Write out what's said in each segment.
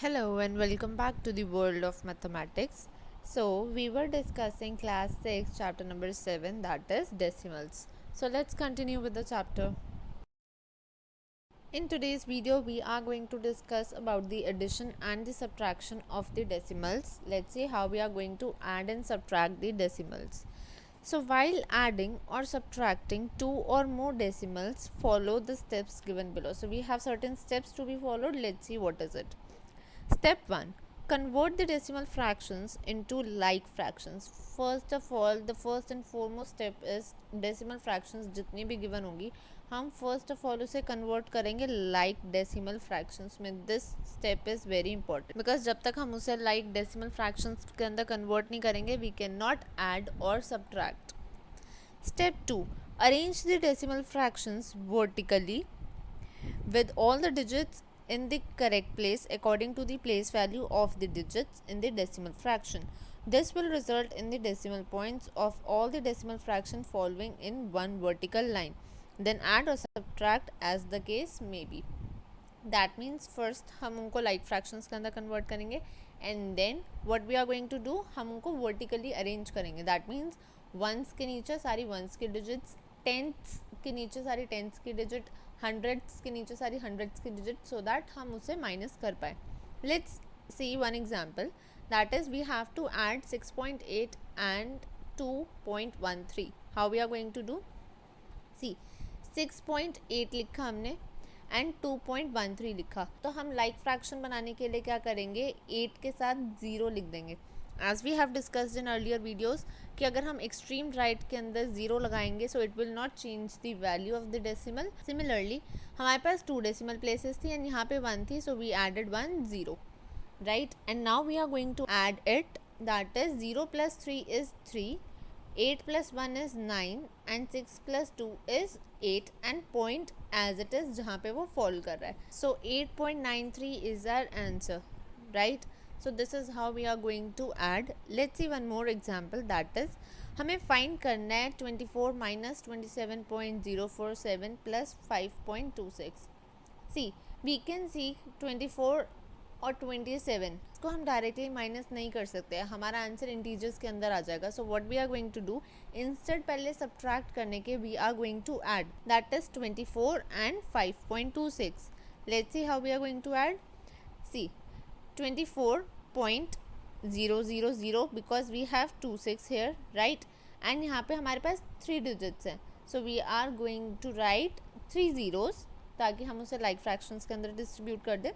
Hello and welcome back to the world of mathematics. So, we were discussing class 6 chapter number 7, that is decimals. So, let's continue with the chapter. In today's video, we are going to discuss about the addition and the subtraction of the decimals. Let's see how we are going to add and subtract the decimals. So, while adding or subtracting two or more decimals, follow the steps given below. So, we have certain steps to be followed. Let's see what is it. Step 1. Convert the decimal fractions into like fractions. First of all, the first and foremost step is decimal fractions जितनी भी given होंगी हम first of all उसे convert करेंगे like decimal fractions में. This step is very important because जब तक हम उसे like decimal fractions के अंदर convert नहीं करेंगे we cannot add or subtract. Step 2. Arrange the decimal fractions vertically with all the digits in the correct place according to the place value of the digits in the decimal fraction. This will result in the decimal points of all the decimal fraction following in one vertical line. Then add or subtract as the case may be. That means first हम उनको like fractions के अंदर convert करेंगे and then what we are going to do हम उनको vertically arrange करेंगे. That means ones के नीचे सारी ones की digits, tenths के नीचे सारी tenths की digit, hundreds के नीचे सारी hundreds की digit so that हम उसे minus कर पाए. Let's see one example, that is we have to add 6.8 and 2.13. How we are going to do? See, 6.8 लिखा हमने एंड 2.13 लिखा, तो हम लाइक फ्रैक्शन बनाने के लिए क्या करेंगे 8 के साथ 0 लिख देंगे. As we have discussed in earlier videos कि अगर हम एक्सट्रीम राइट के अंदर 0 लगाएंगे so it will not change the value of the decimal. Similarly हमारे पास 2 डेसिमल प्लेसेस थी एंड यहाँ पे 1 थी, so we added 1 0, right. And now we are going to add it, that is 0 + 3 is 3, 8 + 1 is 9 and 6 + 2 is 8 and point as it is जहाँ पे वो fall कर रहा है. So 8.93 is our answer, right? So this is how we are going to add. Let's see one more example, that is हमें find करना है 24 - 27.047 + 5.26. See, we can see 24 और 27 को हम डायरेक्टली माइनस नहीं कर सकते, हमारा आंसर इंटीजर्स के अंदर आ जाएगा. So what we are going to do, instead पहले सब्ट्रैक्ट करने के we are going to add, that is 24 and 5.26. Let's see how we are going to add. See 24.000 because we have 26 here, right, and यहाँ पे हमारे पास 3 digits हैं, so we are going to write 3 zeros ताकि हम उसे like fractions के अंदर डिस्ट्रीब्यूट कर दें.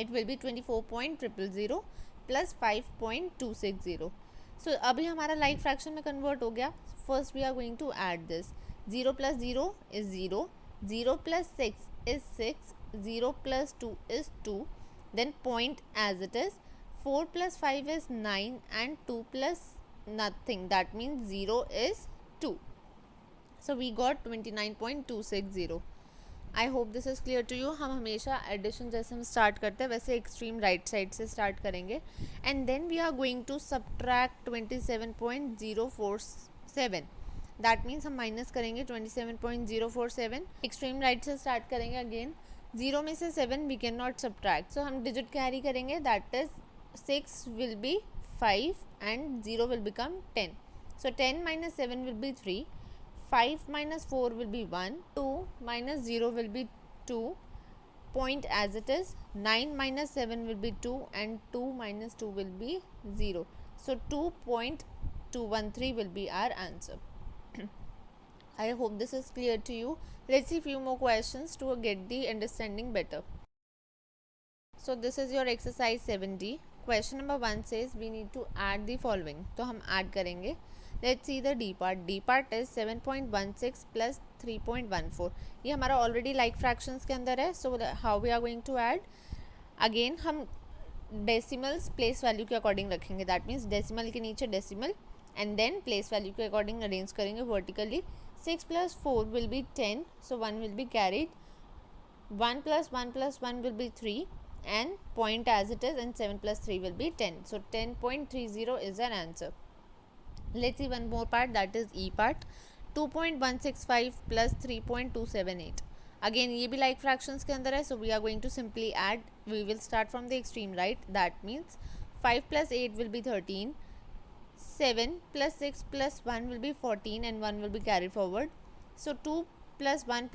It will be 24.000 plus 5.260. So अभी हमारा like fraction में convert हो गया. First we are going to add this. 0 + 0 is 0, 0 + 6 is 6, 0 + 2 is 2, then point as it is. 4 + 5 is 9 and 2 plus nothing, that means 0 is 2. So we got 29.260. I hope this is clear to you. हम हमेशा addition जैसे हम start करते हैं वैसे extreme right side से start करेंगे and then we are going to subtract 27.047. That means हम माइनस करेंगे 27.047. एक्सट्रीम राइट से स्टार्ट करेंगे अगेन. 0 में से 7 we can not subtract, so हम डिजिट कैरी करेंगे, that is 6 will be 5 and 0 will become 10. So 10 - 7 will be 3, 5 - 4 will be 1, 2 - 0 will be 2, point as it is. 9 - 7 will be 2 and 2 - 2 will be 0. So 2.213 will be our answer. I hope this is clear to you. Let's see few more questions to get the understanding better. So this is your exercise 7D. Question number 1 says we need to add the following. तो हम add करेंगे. Let's see the D part. D part is 7.16 plus 3.14. ये हमारा already like fractions के अंदर है. So how we are going to add? Again हम decimals place value के according रखेंगे. That means decimal के नीचे decimal and then place value के according arrange करेंगे vertically. 6 + 4 will be 10. So 1 will be carried. 1 + 1 + 1 will be 3 and point as it is, and 7 + 3 will be 10. So 10.30 is our answer. Let's see one more part, that is E part. 2.165 plus 3.278. Again ये भी like fractions के अंदर है, so we are going to simply add. We will start from the extreme right. That means 5 plus 8 will be 13, 7 plus 6 plus 1 will be 14 and 1 will be carried forward. So 2 plus 1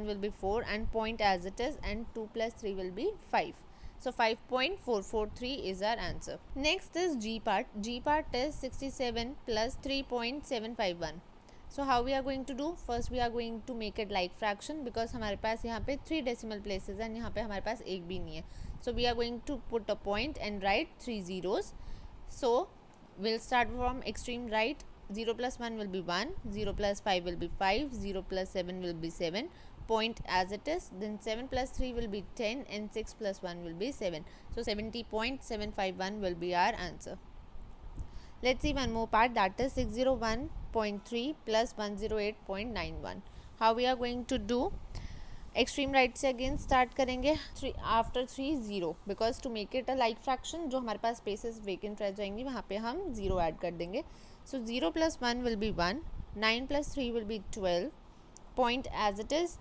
will be 4 and point as it is, and 2 plus 3 will be 5. So 5.443 is our answer. Next is G part. G part is 67 plus 3.751. So how we are going to do? First we are going to make it like fraction because हमारे पास यहाँ पे 3 decimal places हैं, यहाँ पे हमारे पास एक भी नहीं है. So we are going to put a point and write 3 zeros. So we'll start from extreme right. 0 plus 1 will be 1, 0 plus 5 will be 5, 0 plus 7 will be 7, point as it is. Then 7 plus 3 will be 10 and 6 plus 1 will be 7. So 70.751 will be our answer. Let's see one more part, that is 601.3 plus 108.91. How we are going to do? Extreme right से again start करेंगे after 3 0 because to make it a like fraction जो हमारे पास spaces vacant रह जाएंगी वहाँ पे हम 0 add कर देंगे. सो 0 plus 1 will be 1, 9 plus 3 will be 12, point as it is.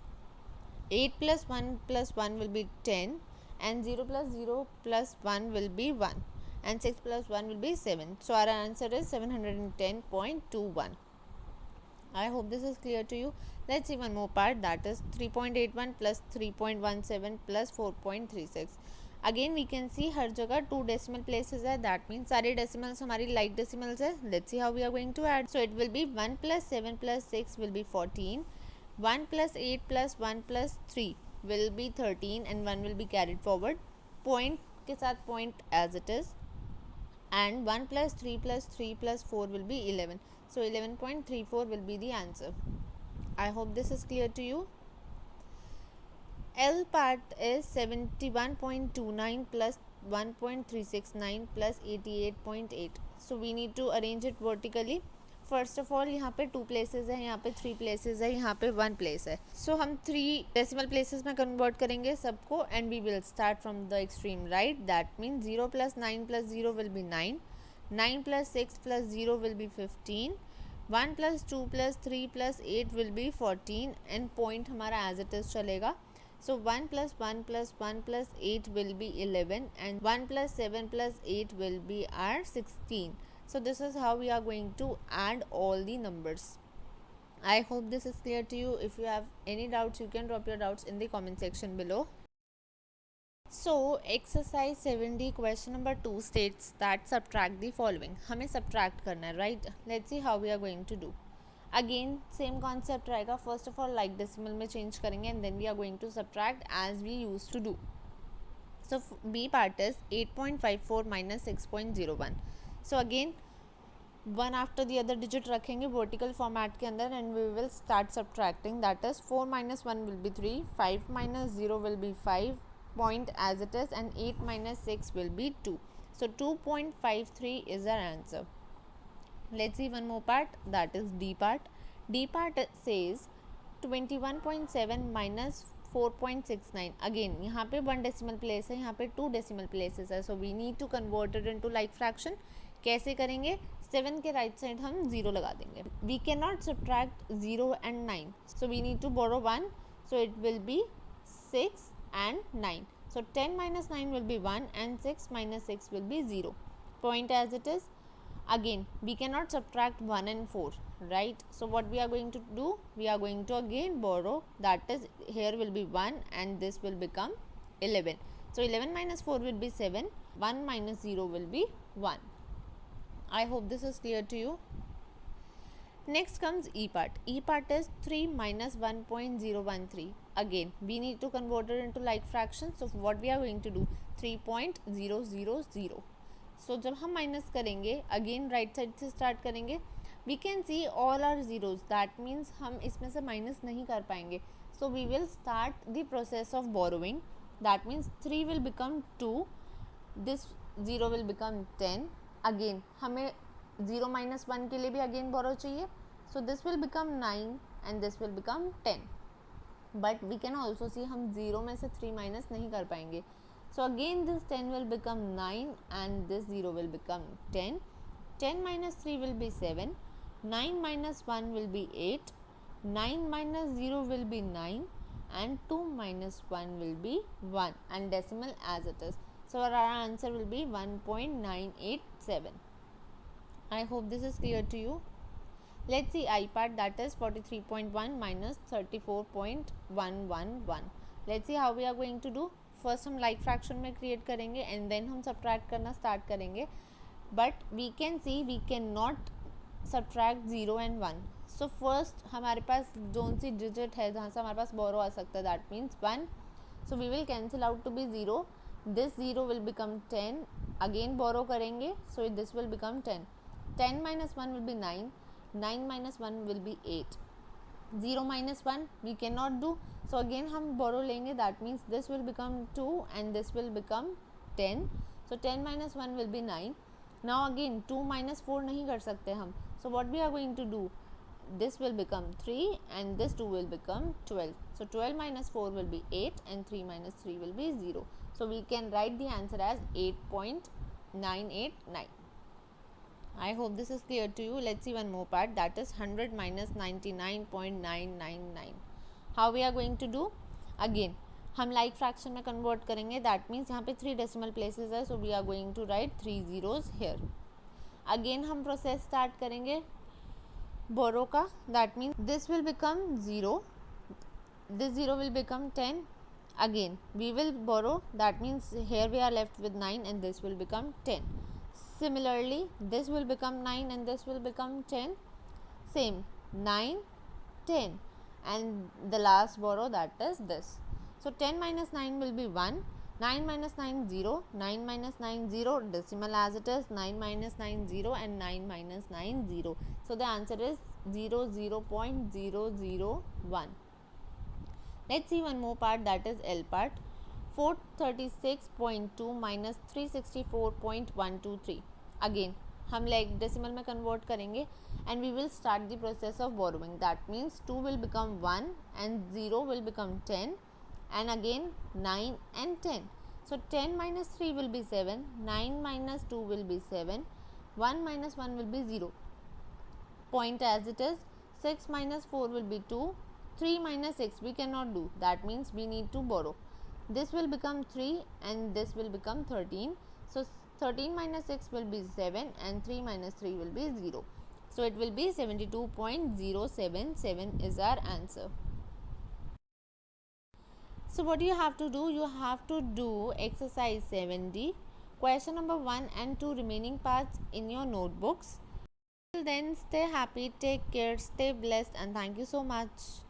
8 plus 1 will be 10 and 0 plus 0 plus 1 will be 1 and 6 plus 1 will be 7. So our answer is 710.21. I hope this is clear to you. Let's see one more part, that is 3.81 plus 3.17 plus 4.36. Again we can see हर जगह 2 decimal places है, that means सारे decimals हमारी like decimals है. Let's see how we are going to add. So it will be 1 plus 7 plus 6 will be 14, 1 plus 8 plus 1 plus 3 will be 13 and 1 will be carried forward. Point के साथ point as it is, and 1 plus 3 plus 3 plus 4 will be 11. So 11.34 will be the answer. I hope this is clear to you. L part is 71.29 plus 1.369 plus 88.8. So we need to arrange it vertically. First of all यहाँ पे 2 places है, यहाँ पे 3 places है, यहाँ पे 1 place है. सो हम 3 डेसिमल प्लेसेस में कन्वर्ट करेंगे सबको and we will start from the extreme right. That means 0 plus 9 plus 0 will be 9, 9 plus 6 plus 0 will be 15, 1 plus 2 plus 3 plus 8 will be 14 and point हमारा as it is चलेगा. So 1 plus 1 plus 1 plus 8 will be 11 and 1 plus 7 plus 8 will be our 16. So this is how we are going to add all the numbers. I hope this is clear to you. If you have any doubts, you can drop your doubts in the comment section below. So exercise 70 question number 2 states that subtract the following. हमें subtract करना है right. Let's see how we are going to do. Again same concept रहेगा. First of all like decimal में change करेंगे and then we are going to subtract as we used to do. So B part is 8.54 minus 6.01. So again one after the other digit रखेंगे vertical format के अंदर and we will start subtracting. That is 4 minus 1 will be 3, 5 minus 0 will be 5, point as it is, and 8 minus 6 will be 2. So 2.53 is our answer. Let's see one more part, that is D part. D part says 21.7 minus 4.69. Again यहाँ पे 1 decimal place है, यहाँ पे 2 decimal places है. So we need to convert it into like fraction. कैसे करेंगे? 7 के right side हम 0 लगा देंगे. We cannot subtract 0 and 9. So we need to borrow 1. So it will be 6 and 9. So 10 minus 9 will be 1 and 6 minus 6 will be 0. Point as it is. Again we cannot subtract 1 and 4, right? So what we are going to do? We are going to again borrow, that is here will be 1 and this will become 11. So 11 minus 4 will be 7, 1 minus 0 will be 1. I hope this is clear to you. Next comes E part. E part is 3 minus 1.013. Again we need to convert it into like fraction. So what we are going to do? 3.000. So जब हम minus करेंगे again right side से start करेंगे. We can see all are zeros, that means हम इसमें से minus नहीं कर पाएंगे. So we will start the process of borrowing. That means 3 will become 2, this 0 will become 10. Again हमें 0 minus 1 के लिए भी अगेन बोरो चाहिए. So this will become 9 and this will become 10. But we can also see हम 0 में से 3 minus नहीं कर पाएंगे. So again this 10 will become 9 and this 0 will become 10. 10 minus 3 will be 7. 9 minus 1 will be 8. 9 minus 0 will be 9. and 2 minus 1 will be 1 and decimal as it is. So our answer will be 1.987. I hope this is clear to you. Let's see I part, that is 43.1 minus 34.111. Let's see how we are going to do. First हम like fraction में create करेंगे and then हम subtract करना start करेंगे. But we can see we cannot subtract 0 and 1. So first हमारे पास zone सी digit है जहाँ से हमारे पास borrow आ सकता है, that means 1. So we will cancel out to be 0. This 0 will become 10. Again borrow करेंगे, so this will become 10. 10 minus 1 will be 9. 9 minus 1 will be 8. 0 minus 1 we cannot do, so again हम borrow लेंगे, that means this will become 2 and this will become 10. So 10 minus 1 will be 9. Now again 2 minus 4 नहीं कर सकते हम, so what we are going to do, this will become 3 and this 2 will become 12. So 12 minus 4 will be 8 and 3 minus 3 will be 0. So we can write the answer as 8.989. I hope this is clear to you. Let's see one more part, that is 100 minus 99.999. How we are going to do? Again हम like fraction में convert करेंगे, that means यहाँ पे 3 decimal places है, so we are going to write 3 zeros here. Again हम process start करेंगे borrow का, that means this will become 0, this 0 will become 10. Again we will borrow, that means here we are left with 9 and this will become 10. Similarly this will become 9 and this will become 10. Same 9, 10 and the last borrow, that is this. So 10 minus 9 will be 1. 9 minus 9 0. 9 minus 9 0, decimal as it is. 9 minus 9 0 and 9 minus 9 0. So the answer is 0.001. Let's see one more part, that is L part. 436.2 minus 364.123. Again हम like decimal में convert करेंगे and we will start the process of borrowing. That means 2 will become 1 and 0 will become 10 and again 9 and 10. So 10 minus 3 will be 7, 9 minus 2 will be 7, 1 minus 1 will be 0. Point as it is. 6 minus 4 will be 2, 3 minus 6 we cannot do, that means we need to borrow. This will become 3 and this will become 13. So 13 minus 6 will be 7 and 3 minus 3 will be 0. So it will be 72.077 is our answer. So what you have to do, you have to do exercise 7D, question number 1 and 2 remaining parts in your notebooks. Till then, stay happy, take care, stay blessed and thank you so much.